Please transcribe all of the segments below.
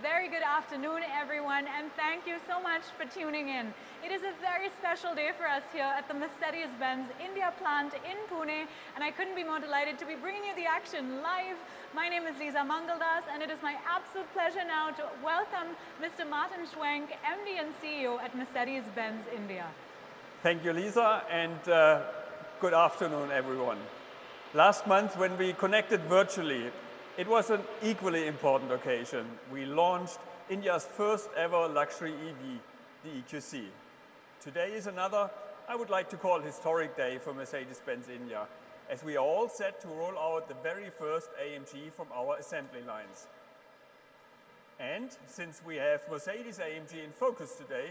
very good afternoon, everyone, and thank you so much for tuning in. It is a very special day for us here at the Mercedes-Benz India plant in Pune, and I couldn't be more delighted to be bringing you the action live. My name is Lisa Mangaldas, and it is my absolute pleasure now to welcome Mr. Martin Schwenk, MD and CEO at Mercedes-Benz India. Thank you, Lisa, and good afternoon, everyone. Last month, when we connected virtually, it was an equally important occasion. We launched India's first ever luxury EV, the EQC. Today is another, I would like to call, historic day for Mercedes-Benz India, as we are all set to roll out the very first AMG from our assembly lines. And since we have Mercedes-AMG in focus today,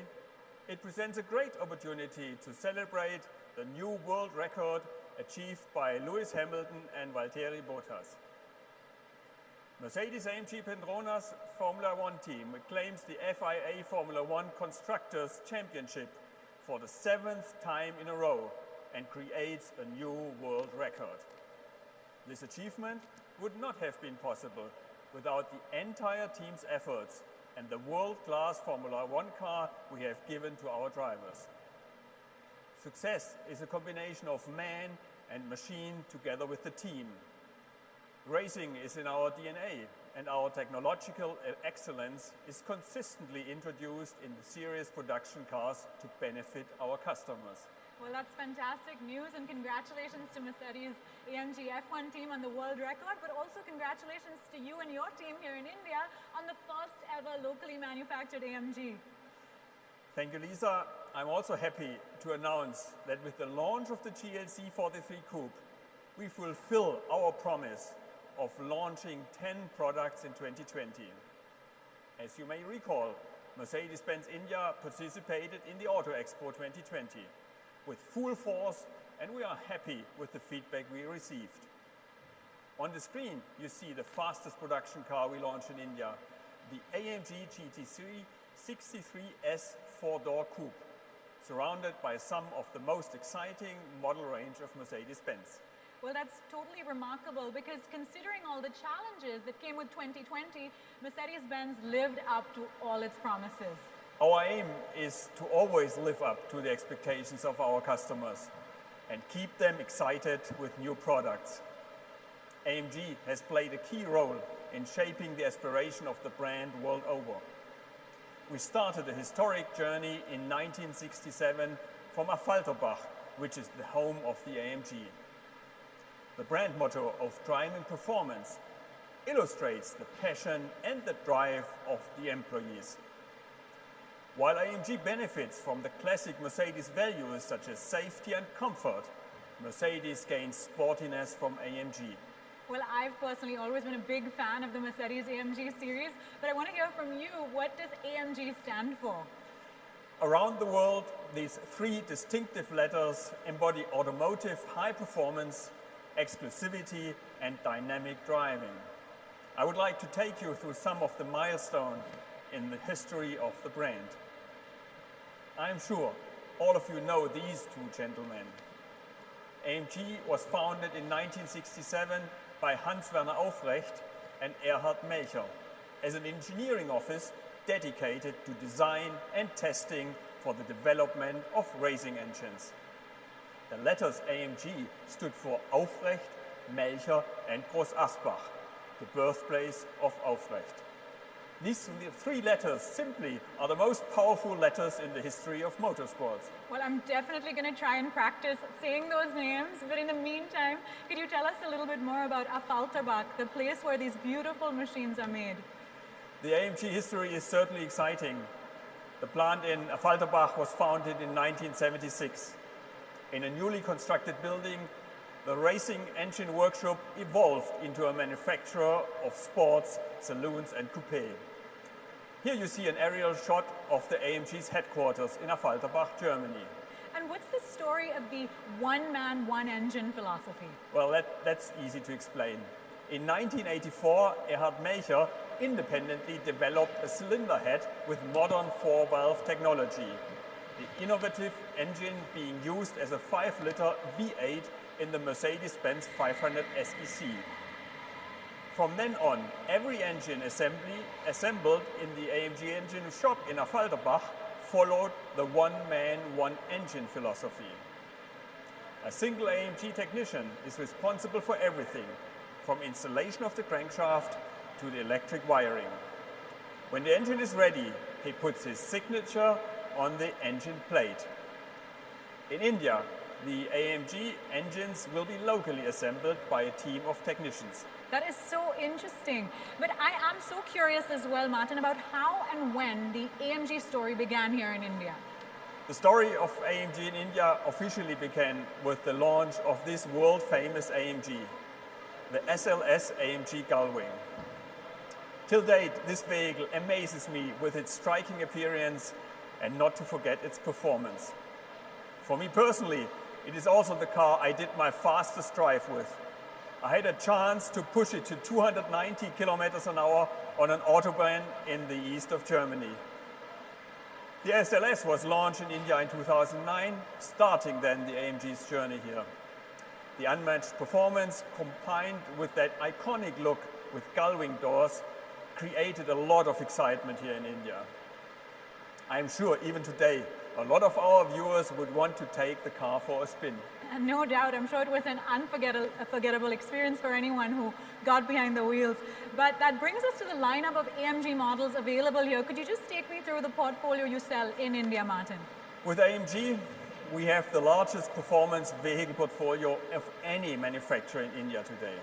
it presents a great opportunity to celebrate the new world record achieved by Lewis Hamilton and Valtteri Bottas. Mercedes-AMG Petronas Formula One team claims the FIA Formula One Constructors' Championship for the 7th time in a row and creates a new world record. This achievement would not have been possible without the entire team's efforts and the world-class Formula One car we have given to our drivers. Success is a combination of man and machine together with the team. Racing is in our DNA, and our technological excellence is consistently introduced in the series production cars to benefit our customers. Well, that's fantastic news, and congratulations to Mercedes-AMG F1 team on the world record, but also congratulations to you and your team here in India on the first ever locally manufactured AMG. Thank you, Lisa. I'm also happy to announce that with the launch of the GLC 43 Coupe, we fulfill our promise of launching 10 products in 2020. As you may recall, Mercedes-Benz India participated in the Auto Expo 2020 with full force, and we are happy with the feedback we received. On the screen, you see the fastest production car we launched in India, the AMG GT3 63S 4-door coupe, surrounded by some of the most exciting model range of Mercedes-Benz. Well, that's totally remarkable because considering all the challenges that came with 2020, Mercedes-Benz lived up to all its promises. Our aim is to always live up to the expectations of our customers and keep them excited with new products. AMG has played a key role in shaping the aspiration of the brand world over. We started a historic journey in 1967 from Affalterbach, which is the home of the AMG. The brand motto of driving performance illustrates the passion and the drive of the employees. While AMG benefits from the classic Mercedes values such as safety and comfort, Mercedes gains sportiness from AMG. Well, I've personally always been a big fan of the Mercedes-AMG series, but I want to hear from you, what does AMG stand for? Around the world, these three distinctive letters embody automotive high performance, exclusivity, and dynamic driving. I would like to take you through some of the milestones in the history of the brand. I'm sure all of you know these two gentlemen. AMG was founded in 1967 by Hans-Werner Aufrecht and Erhard Melcher as an engineering office dedicated to design and testing for the development of racing engines. The letters AMG stood for Aufrecht, Melcher, and Groß Asbach, the birthplace of Aufrecht. These three letters simply are the most powerful letters in the history of motorsports. Well, I'm definitely going to try and practice saying those names, but in the meantime, could you tell us a little bit more about Affalterbach, the place where these beautiful machines are made? The AMG history is certainly exciting. The plant in Affalterbach was founded in 1976. In a newly constructed building, the racing engine workshop evolved into a manufacturer of sports, saloons, and coupé. Here you see an aerial shot of the AMG's headquarters in Affalterbach, Germany. And what's the story of the one-man, one-engine philosophy? Well, that's easy to explain. In 1984, Erhard Melcher independently developed a cylinder head with modern 4-valve technology, the innovative engine being used as a 5-liter V8 in the Mercedes-Benz 500 SEC. From then on, every engine assembled in the AMG engine shop in Affalterbach followed the one-man, one-engine philosophy. A single AMG technician is responsible for everything, from installation of the crankshaft to the electric wiring. When the engine is ready, he puts his signature on the engine plate. In India, the AMG engines will be locally assembled by a team of technicians. That is so interesting. But I am so curious as well, Martin, about how and when the AMG story began here in India. The story of AMG in India officially began with the launch of this world-famous AMG, the SLS AMG Gullwing. Till date, this vehicle amazes me with its striking appearance and not to forget its performance. For me personally, it is also the car I did my fastest drive with. I had a chance to push it to 290 kilometers an hour on an autobahn in the east of Germany. The SLS was launched in India in 2009, starting then the AMG's journey here. The unmatched performance combined with that iconic look with gullwing doors created a lot of excitement here in India. I am sure even today, a lot of our viewers would want to take the car for a spin. No doubt, I'm sure it was an unforgettable experience for anyone who got behind the wheels. But that brings us to the lineup of AMG models available here. Could you just take me through the portfolio you sell in India, Martin? With AMG, we have the largest performance vehicle portfolio of any manufacturer in India today.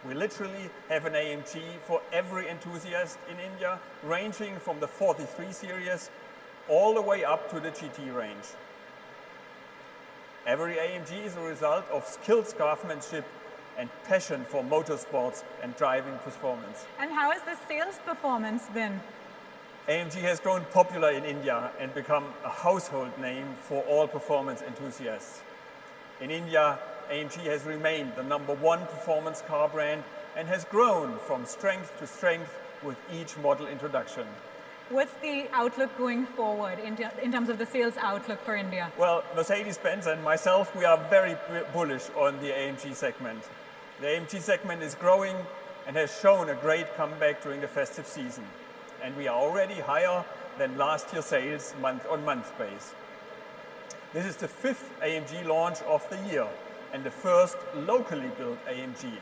We literally have an AMG for every enthusiast in India, ranging from the 43 series all the way up to the GT range. Every AMG is a result of skilled craftsmanship and passion for motorsports and driving performance. And how has the sales performance been? AMG has grown popular in India and become a household name for all performance enthusiasts. In India, AMG has remained the #1 performance car brand and has grown from strength to strength with each model introduction. What's the outlook going forward in terms of the sales outlook for India? Well, Mercedes-Benz and myself, we are very bullish on the AMG segment. The AMG segment is growing and has shown a great comeback during the festive season. And we are already higher than last year's sales month-on-month base. This is the 5th AMG launch of the year and the first locally built AMG.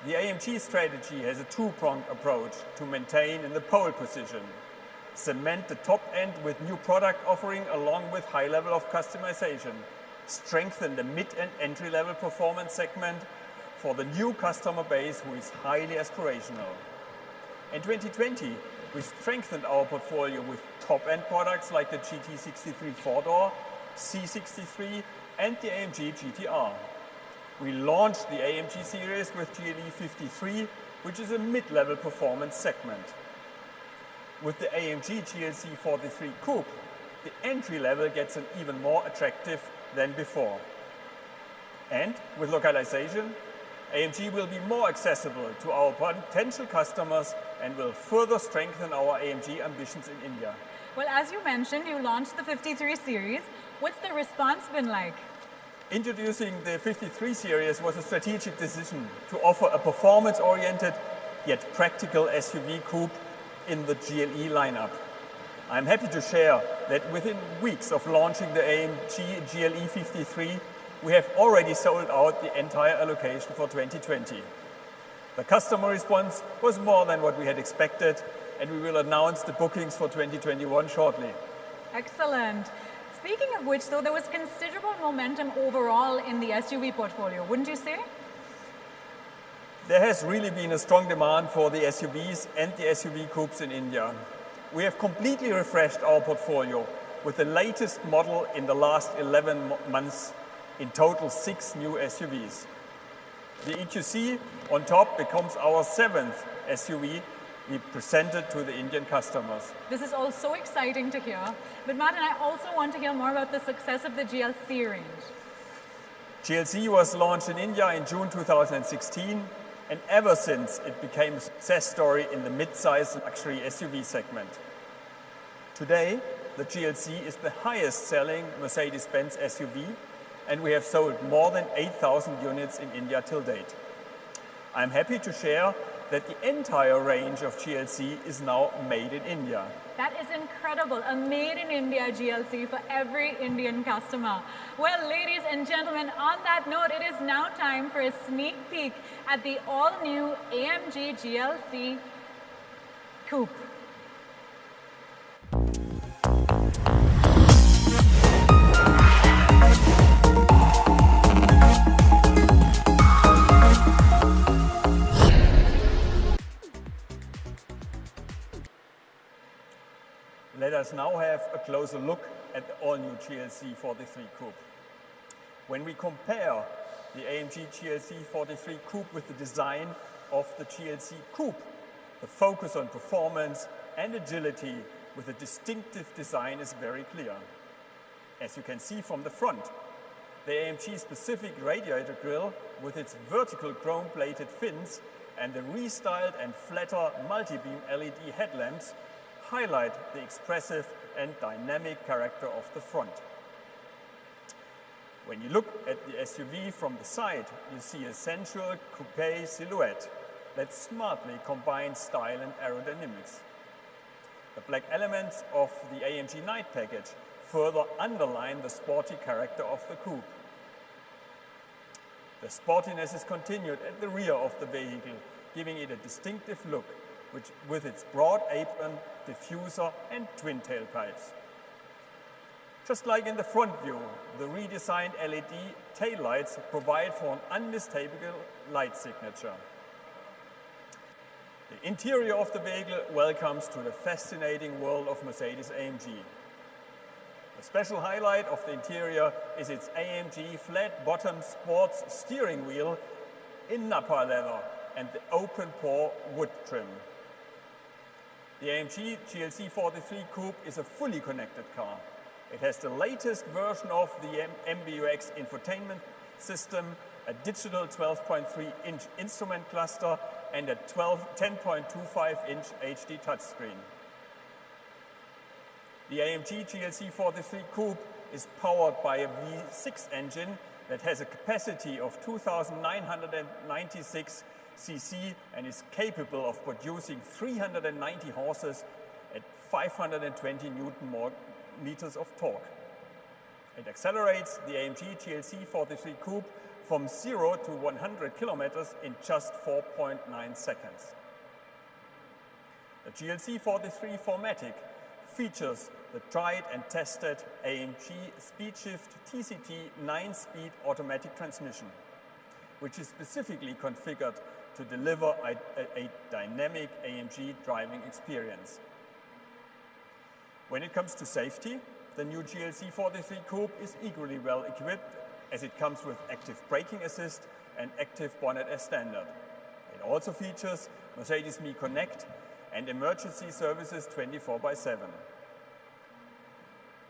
The AMG strategy has a two-pronged approach to maintain in the pole position, cement the top end with new product offering along with high level of customization, strengthen the mid and entry-level performance segment for the new customer base who is highly aspirational. In 2020, we strengthened our portfolio with top-end products like the GT63 4-door, C63 and the AMG GTR. We launched the AMG series with GLE 53, which is a mid-level performance segment. With the AMG GLC 43 Coupe, the entry level gets an even more attractive than before. And with localization, AMG will be more accessible to our potential customers and will further strengthen our AMG ambitions in India. Well, as you mentioned, you launched the 53 series. What's the response been like? Introducing the 53 series was a strategic decision to offer a performance-oriented yet practical SUV coupe in the GLE lineup. I'm happy to share that within weeks of launching the AMG GLE 53, we have already sold out the entire allocation for 2020. The customer response was more than what we had expected, and we will announce the bookings for 2021 shortly. Excellent. Speaking of which, though, there was considerable momentum overall in the SUV portfolio, wouldn't you say? There has really been a strong demand for the SUVs and the SUV coupes in India. We have completely refreshed our portfolio with the latest model in the last 11 months, in total 6 new SUVs. The EQC on top becomes our 7th SUV we presented to the Indian customers. This is all so exciting to hear. But Martin, I also want to hear more about the success of the GLC range. GLC was launched in India in June 2016, and ever since it became a success story in the mid-size luxury SUV segment. Today, the GLC is the highest selling Mercedes-Benz SUV, and we have sold more than 8,000 units in India till date. I'm happy to share that the entire range of GLC is now made in India. That is incredible, a made in India GLC for every Indian customer. Well, ladies and gentlemen, on that note, it is now time for a sneak peek at the all-new AMG GLC Coupe. Let us now have a closer look at the all-new GLC 43 Coupe. When we compare the AMG GLC 43 Coupe with the design of the GLC Coupe, the focus on performance and agility with a distinctive design is very clear. As you can see from the front, the AMG-specific radiator grille with its vertical chrome-plated fins and the restyled and flatter multi-beam LED headlamps highlight the expressive and dynamic character of the front. When you look at the SUV from the side, you see a sensual coupé silhouette that smartly combines style and aerodynamics. The black elements of the AMG Night package further underline the sporty character of the coupe. The sportiness is continued at the rear of the vehicle, giving it a distinctive look, with its broad apron, diffuser and twin tailpipes. Just like in the front view, the redesigned LED taillights provide for an unmistakable light signature. The interior of the vehicle welcomes to the fascinating world of Mercedes-AMG. The special highlight of the interior is its AMG flat-bottom sports steering wheel in Napa leather and the open-pore wood trim. The AMG GLC 43 Coupe is a fully connected car. It has the latest version of the MBUX infotainment system, a digital 12.3-inch instrument cluster, and a 10.25-inch HD touchscreen. The AMG GLC 43 Coupe is powered by a V6 engine that has a capacity of 2,996 cc and is capable of producing 390 horses at 520 Newton meters of torque. It accelerates the AMG GLC 43 Coupe from 0 to 100 kilometers in just 4.9 seconds. The GLC 43 4MATIC features the tried and tested AMG SPEEDSHIFT TCT 9-speed automatic transmission, which is specifically configured to deliver a dynamic AMG driving experience. When it comes to safety, the new GLC 43 Coupe is equally well equipped, as it comes with active braking assist and active bonnet as standard. It also features Mercedes Me Connect and emergency services 24/7.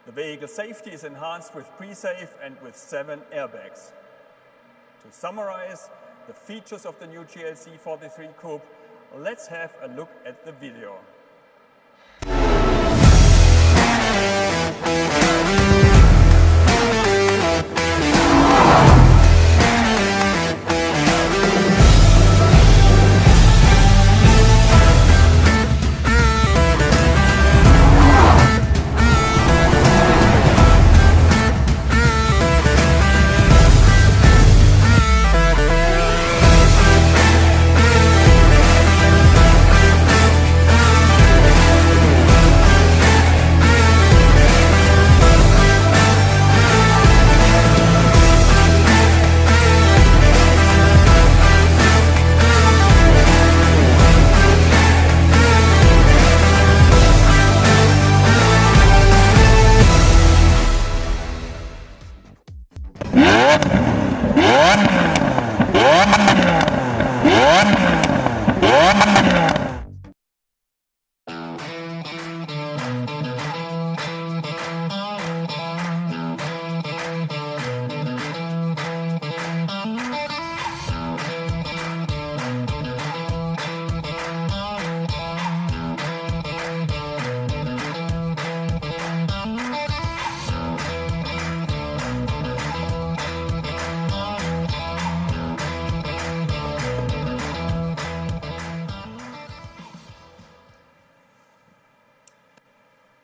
The vehicle safety is enhanced with pre-safe and with 7 airbags. To summarize the features of the new GLC 43 Coupe, let's have a look at the video.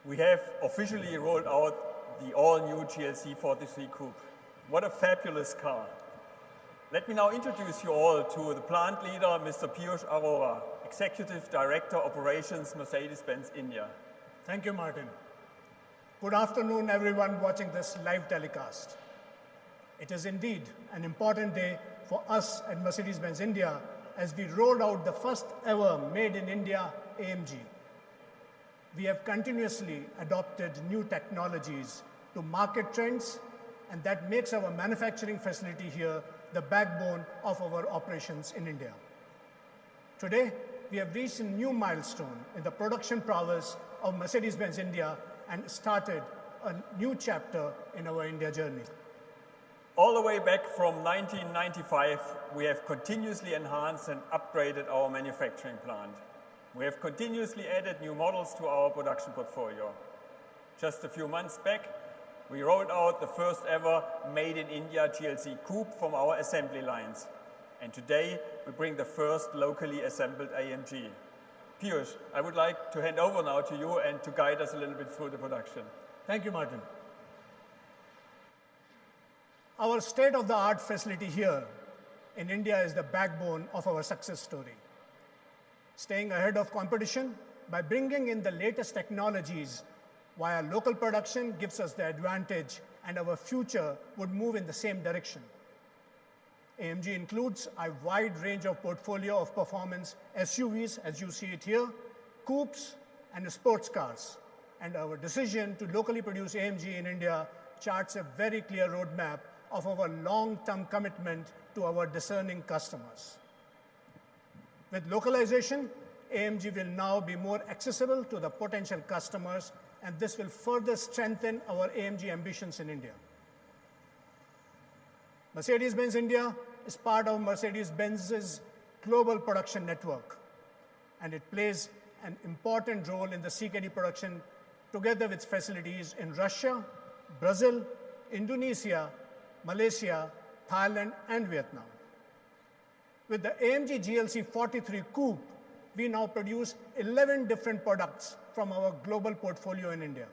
we have officially rolled out the all-new GLC 43 Coupe. What a fabulous car. Let me now introduce you all to the plant leader, Mr. Piyush Arora, Executive Director Operations, Mercedes-Benz India. Thank you, Martin. Good afternoon, everyone watching this live telecast. It is indeed an important day for us at Mercedes-Benz India as we rolled out the first ever Made in India AMG. We have continuously adopted new technologies to market trends, and that makes our manufacturing facility here the backbone of our operations in India. Today, we have reached a new milestone in the production prowess of Mercedes-Benz India and started a new chapter in our India journey. All the way back from 1995, we have continuously enhanced and upgraded our manufacturing plant. We have continuously added new models to our production portfolio. Just a few months back, we rolled out the first ever Made in India GLC Coupe from our assembly lines. And today, we bring the first locally assembled AMG. Piyush, I would like to hand over now to you and to guide us a little bit through the production. Thank you, Martin. Our state-of-the-art facility here in India is the backbone of our success story. Staying ahead of competition by bringing in the latest technologies via local production gives us the advantage, and our future would move in the same direction. AMG includes a wide range of portfolio of performance SUVs, as you see it here, coupes, and sports cars. And our decision to locally produce AMG in India charts a very clear roadmap of our long-term commitment to our discerning customers. With localization, AMG will now be more accessible to the potential customers, and this will further strengthen our AMG ambitions in India. Mercedes-Benz India is part of Mercedes-Benz's global production network, and it plays an important role in the CKD production together with facilities in Russia, Brazil, Indonesia, Malaysia, Thailand, and Vietnam. With the AMG GLC 43 Coupe, we now produce 11 different products from our global portfolio in India.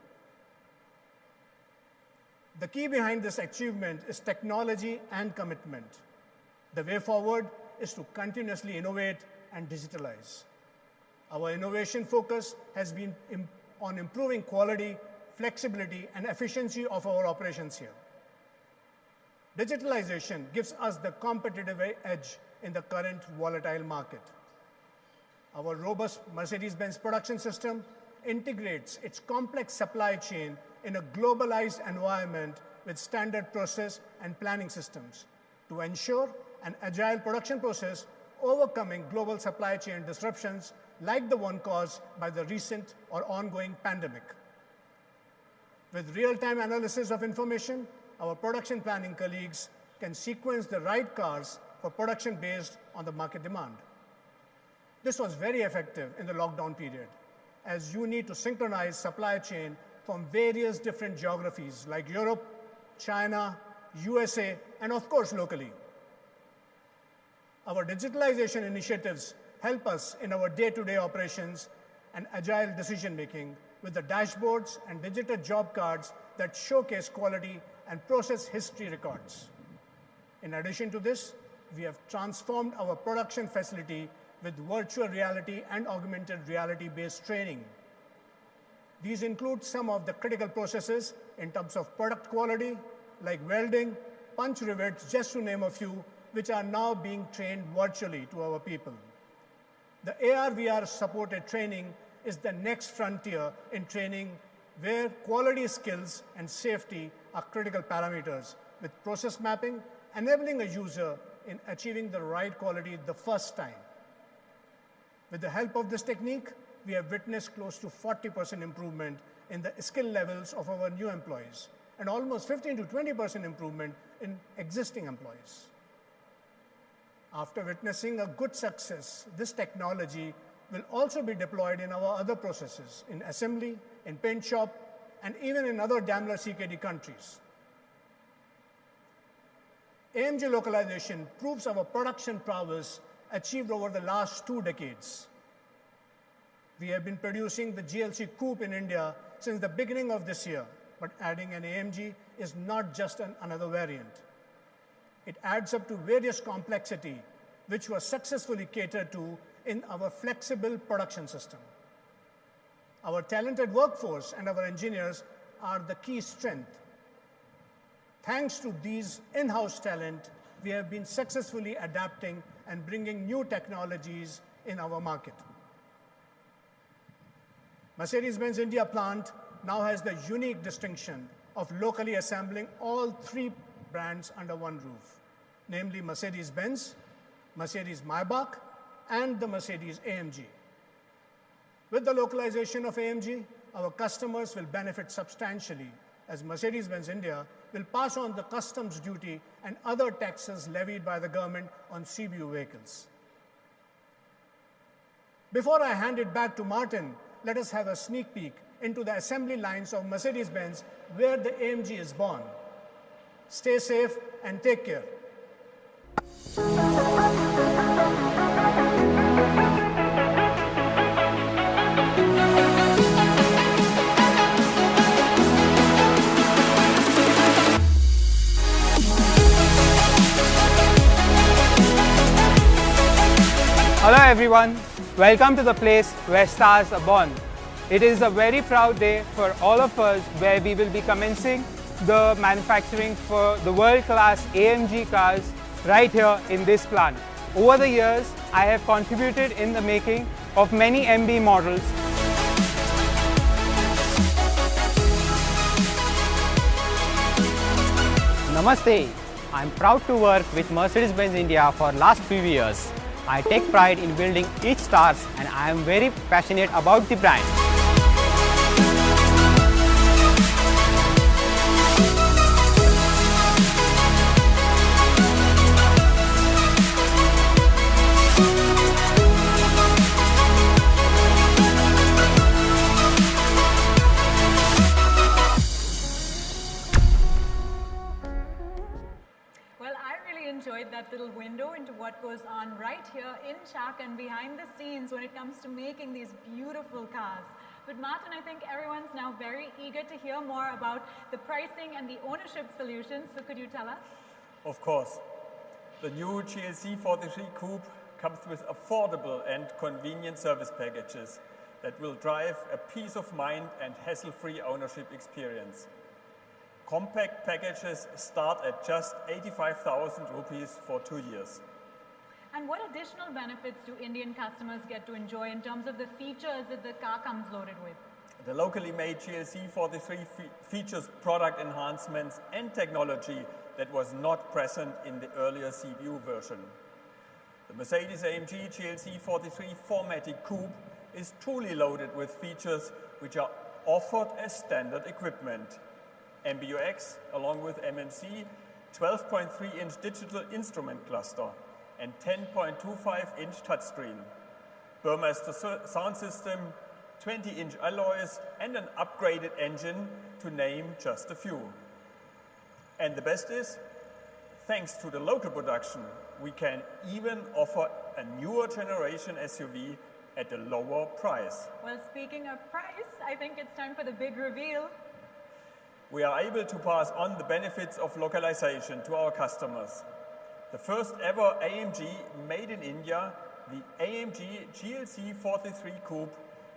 The key behind this achievement is technology and commitment. The way forward is to continuously innovate and digitalize. Our innovation focus has been on improving quality, flexibility, and efficiency of our operations here. Digitalization gives us the competitive edge in the current volatile market. Our robust Mercedes-Benz production system integrates its complex supply chain in a globalized environment with standard process and planning systems to ensure an agile production process, overcoming global supply chain disruptions like the one caused by the recent or ongoing pandemic. With real-time analysis of information, our production planning colleagues can sequence the right cars for production based on the market demand. This was very effective in the lockdown period, as you need to synchronize supply chain from various different geographies like Europe, China, USA, and of course locally. Our digitalization initiatives help us in our day-to-day operations and agile decision-making with the dashboards and digital job cards that showcase quality and process history records. In addition to this, we have transformed our production facility with virtual reality and augmented reality-based training. These include some of the critical processes in terms of product quality, like welding, punch rivets, just to name a few, which are now being trained virtually to our people. The AR/VR supported training is the next frontier in training, where quality skills and safety are critical parameters, with process mapping enabling a user in achieving the right quality the first time. With the help of this technique, we have witnessed close to 40% improvement in the skill levels of our new employees, and almost 15 to 20% improvement in existing employees. After witnessing a good success, this technology will also be deployed in our other processes, in assembly, in paint shop, and even in other Daimler CKD countries. AMG localization proves our production prowess achieved over the last 2 decades. We have been producing the GLC Coupe in India since the beginning of this year, but adding an AMG is not just another variant. It adds up to various complexity, which was successfully catered to in our flexible production system. Our talented workforce and our engineers are the key strength. Thanks to these in-house talent, we have been successfully adapting and bringing new technologies in our market. Mercedes-Benz India plant now has the unique distinction of locally assembling all three brands under one roof, namely Mercedes-Benz, Mercedes-Maybach, and the Mercedes-AMG. With the localization of AMG, our customers will benefit substantially as Mercedes-Benz India will pass on the customs duty and other taxes levied by the government on CBU vehicles. Before I hand it back to Martin, let us have a sneak peek into the assembly lines of Mercedes-Benz where the AMG is born. Stay safe and take care. Hello everyone, welcome to the place where stars are born. It is a very proud day for all of us where we will be commencing the manufacturing for the world-class AMG cars right here in this plant. Over the years, I have contributed in the making of many MB models. Namaste. I'm proud to work with Mercedes-Benz India for last few years. I take pride in building each stars and I am very passionate about the brand. Enjoyed that little window into what goes on right here in Chak and behind the scenes when it comes to making these beautiful cars. But Martin, I think everyone's now very eager to hear more about the pricing and the ownership solutions, so could you tell us? Of course. The new GLC 43 Coupe comes with affordable and convenient service packages that will drive a peace of mind and hassle-free ownership experience. Compact packages start at just 85,000 rupees for 2 years. And what additional benefits do Indian customers get to enjoy in terms of the features that the car comes loaded with? The locally made GLC 43 features product enhancements and technology that was not present in the earlier CBU version. The Mercedes-AMG GLC 43 4MATIC Coupe is truly loaded with features which are offered as standard equipment. MBUX, along with MMC, 12.3-inch digital instrument cluster and 10.25-inch touchscreen, Burmester sound system, 20-inch alloys and an upgraded engine, to name just a few. And the best is, thanks to the local production, we can even offer a newer generation SUV at a lower price. Well, speaking of price, I think it's time for the big reveal. We are able to pass on the benefits of localization to our customers. The first ever AMG made in India, the AMG GLC 43 Coupe,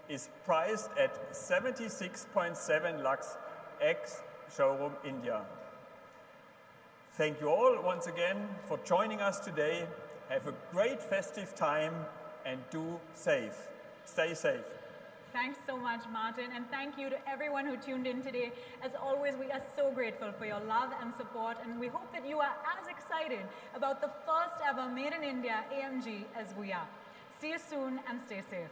is priced at 76.7 lakhs ex-showroom India. Thank you all once again for joining us today. Have a great festive time and stay safe. Thanks so much, Martin, and thank you to everyone who tuned in today. As always, we are so grateful for your love and support, and we hope that you are as excited about the first ever Made in India AMG as we are. See you soon and stay safe.